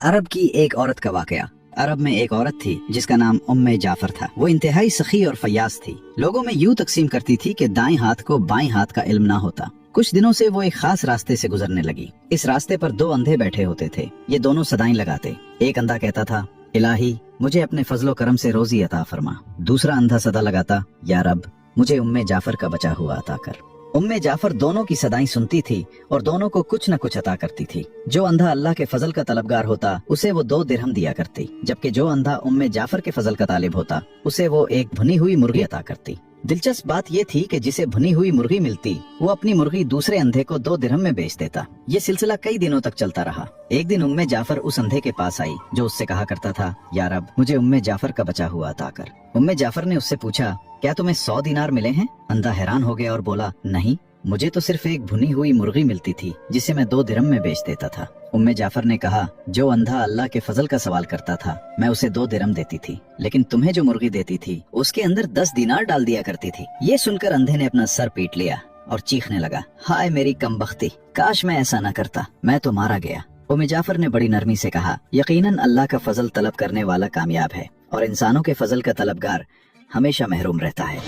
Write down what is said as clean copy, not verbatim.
عرب کی ایک عورت کا واقعہ۔ عرب میں ایک عورت تھی جس کا نام جعفر تھا۔ وہ انتہائی سخی اور فیاض تھی۔ لوگوں میں یوں تقسیم کرتی تھی کہ دائیں ہاتھ کو بائیں ہاتھ کا علم نہ ہوتا۔ کچھ دنوں سے وہ ایک خاص راستے سے گزرنے لگی۔ اس راستے پر دو اندھے بیٹھے ہوتے تھے۔ یہ دونوں صدائیں لگاتے۔ ایک اندھا کہتا تھا، الہی مجھے اپنے فضل و کرم سے روزی عطا فرما۔ دوسرا اندھا صدا لگاتا، یا رب مجھے جعفر کا بچا ہوا عطا کر۔ جعفر دونوں کی صدائیں سنتی تھی اور دونوں کو کچھ نہ کچھ عطا کرتی تھی۔ جو اندھا اللہ کے فضل کا طلبگار ہوتا اسے وہ 2 درہم دیا کرتی، جبکہ جو اندھا جعفر کے فضل کا طالب ہوتا اسے وہ ایک بھنی ہوئی مرغی عطا کرتی۔ دلچسپ بات یہ تھی کہ جسے بھنی ہوئی مرغی ملتی وہ اپنی مرغی دوسرے اندھے کو 2 درہم میں بیچ دیتا۔ یہ سلسلہ کئی دنوں تک چلتا رہا۔ ایک دن جعفر اس اندھے کے پاس آئی جو اس سے کہا کرتا تھا، یا رب مجھے جعفر کا بچا ہوا عطا کر۔ جعفر نے اس سے پوچھا، کیا تمہیں 100 دینار ملے ہیں؟ اندھا حیران ہو گیا اور بولا، نہیں، مجھے تو صرف ایک بھنی ہوئی مرغی ملتی تھی جسے میں 2 درہم میں بیچ دیتا تھا۔ جعفر نے کہا، جو اندھا اللہ کے فضل کا سوال کرتا تھا میں اسے 2 درہم دیتی تھی، لیکن تمہیں جو مرغی دیتی تھی اس کے اندر 10 دینار ڈال دیا کرتی تھی۔ یہ سن کر اندھے نے اپنا سر پیٹ لیا اور چیخنے لگا، ہائے میری کمبختی، کاش میں ایسا نہ کرتا، میں تو مارا گیا۔ جعفر نے بڑی نرمی سے کہا، یقیناً اللہ کا فضل طلب کرنے والا کامیاب ہے اور انسانوں کے فضل کا طلبگار ہمیشہ محروم رہتا ہے۔